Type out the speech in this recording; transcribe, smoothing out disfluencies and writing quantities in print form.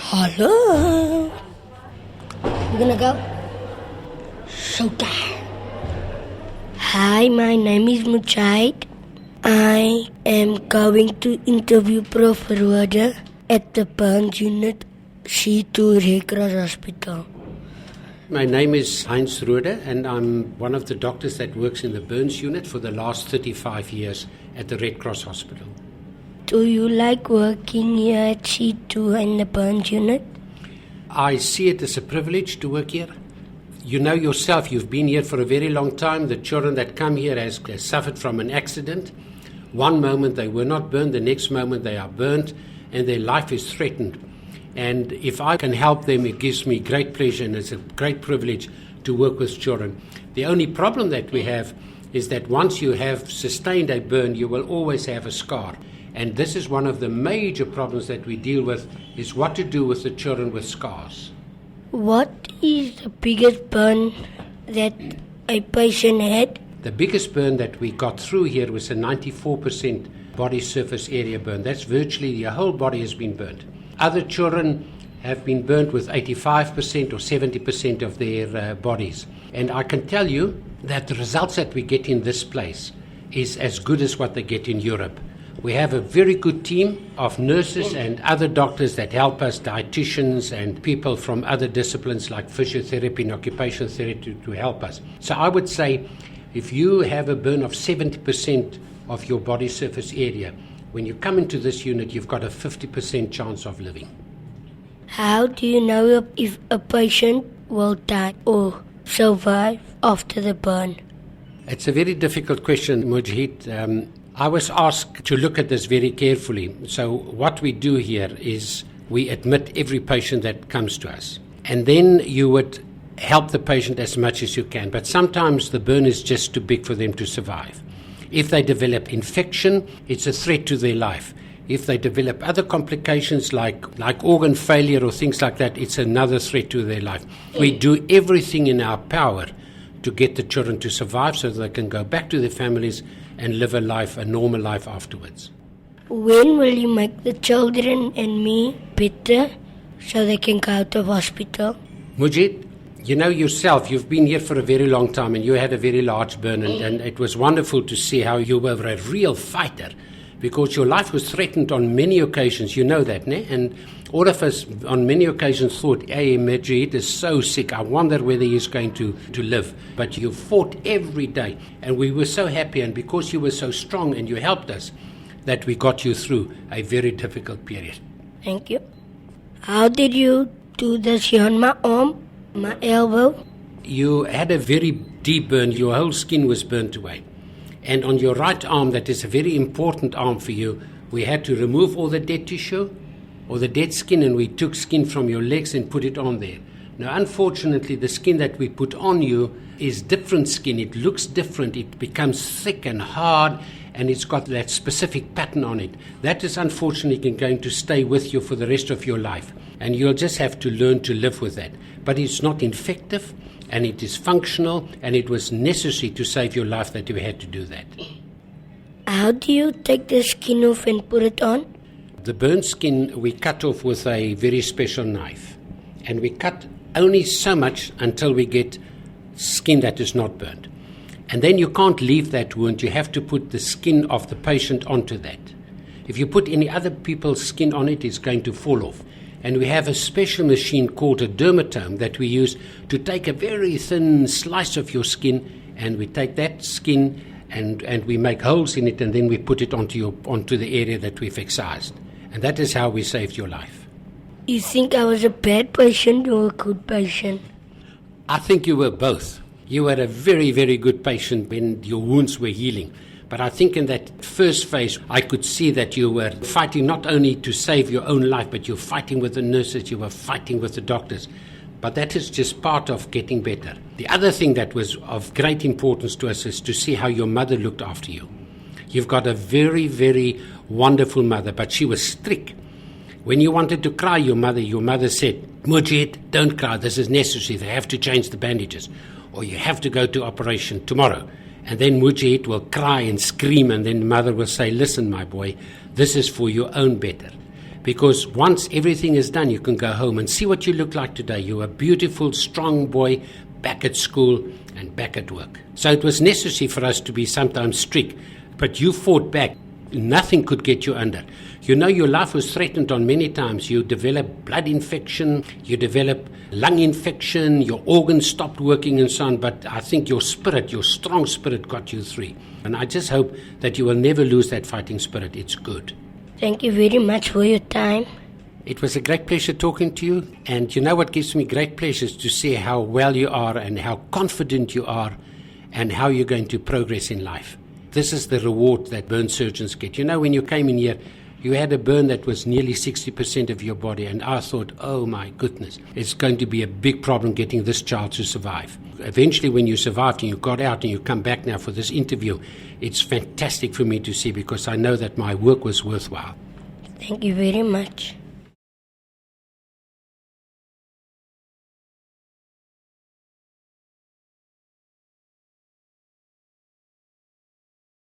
Hello. We're gonna go. Showtime. Hi, my name is Mujahid. I am going to interview Prof at the burns unit, C2 Red Cross Hospital. My name is Heinz Rode, and I'm one of the doctors that works in the burns unit for the last 35 years at the Red Cross Hospital. Do you like working here at C2 in the burns unit? I see it as a privilege to work here. You know yourself, you've been here for a very long time. The children that come here has suffered from an accident. One moment they were not burned, the next moment they are burnt, and their life is threatened. And if I can help them, it gives me great pleasure, and it's a great privilege to work with children. The only problem that we have is that once you have sustained a burn, you will always have a scar. And this is one of the major problems that we deal with, is what to do with the children with scars. What is the biggest burn that a patient had? The biggest burn that we got through here was a 94% body surface area burn. That's virtually your whole body has been burnt. Other children have been burnt with 85% or 70% of their bodies. And I can tell you that the results that we get in this place is as good as what they get in Europe. We have a very good team of nurses and other doctors that help us, dietitians and people from other disciplines like physiotherapy and occupational therapy to help us. So I would say if you have a burn of 70% of your body surface area, when you come into this unit, you've got a 50% chance of living. How do you know if a patient will die or survive after the burn? It's a very difficult question, Mujahid. I was asked to look at this very carefully. So what we do here is we admit every patient that comes to us. And then you would help the patient as much as you can. But sometimes the burn is just too big for them to survive. If they develop infection, it's a threat to their life. If they develop other complications like organ failure or things like that, it's another threat to their life. We do everything in our power to get the children to survive so that they can go back to their families and live a normal life afterwards. When will you make the children and me better so they can go out of hospital? Mujahid, you know yourself, you've been here for a very long time and you had a very large burn and it was wonderful to see how you were a real fighter because your life was threatened on many occasions. You know that, ne? And all of us on many occasions thought, hey, Mujahid is so sick, I wonder whether he's going to live. But you fought every day and we were so happy, and because you were so strong and you helped us, that we got you through a very difficult period. Thank you. How did you do this here on my arm, my elbow? You had a very deep burn, your whole skin was burnt away. And on your right arm, that is a very important arm for you, we had to remove all the dead tissue or the dead skin, and we took skin from your legs and put it on there. Now, unfortunately, the skin that we put on you is different skin. It looks different. It becomes thick and hard, and it's got that specific pattern on it. That is unfortunately going to stay with you for the rest of your life, and you'll just have to learn to live with that. But it's not infective, and it is functional, and it was necessary to save your life that you had to do that. How do you take the skin off and put it on? The burnt skin we cut off with a very special knife, and we cut only so much until we get skin that is not burnt. And then you can't leave that wound. You have to put the skin of the patient onto that. If you put any other people's skin on it, it's going to fall off. And we have a special machine called a dermatome that we use to take a very thin slice of your skin, and we take that skin and we make holes in it, and then we put it onto the area that we've excised. And that is how we saved your life. You think I was a bad patient or a good patient? I think you were both. You were a very, very good patient when your wounds were healing. But I think in that first phase, I could see that you were fighting not only to save your own life, but you're fighting with the nurses, you were fighting with the doctors. But that is just part of getting better. The other thing that was of great importance to us is to see how your mother looked after you. You've got a very, very wonderful mother, but she was strict. When you wanted to cry, your mother said, Mujahid, don't cry, this is necessary, they have to change the bandages, or you have to go to operation tomorrow. And then Mujahid will cry and scream, and then the mother will say, listen, my boy, this is for your own better. Because once everything is done, you can go home and see what you look like today. You're a beautiful, strong boy, back at school and back at work. So it was necessary for us to be sometimes strict, but you fought back. Nothing could get you under. You know, your life was threatened on many times. You developed blood infection, you developed lung infection, your organs stopped working and so on, but I think your spirit, your strong spirit got you through. And I just hope that you will never lose that fighting spirit. It's good. Thank you very much for your time. It was a great pleasure talking to you. And you know what gives me great pleasure is to see how well you are and how confident you are and how you're going to progress in life. This is the reward that burn surgeons get. You know, when you came in here, you had a burn that was nearly 60% of your body. And I thought, oh my goodness, it's going to be a big problem getting this child to survive. Eventually, when you survived and you got out and you come back now for this interview, it's fantastic for me to see because I know that my work was worthwhile. Thank you very much.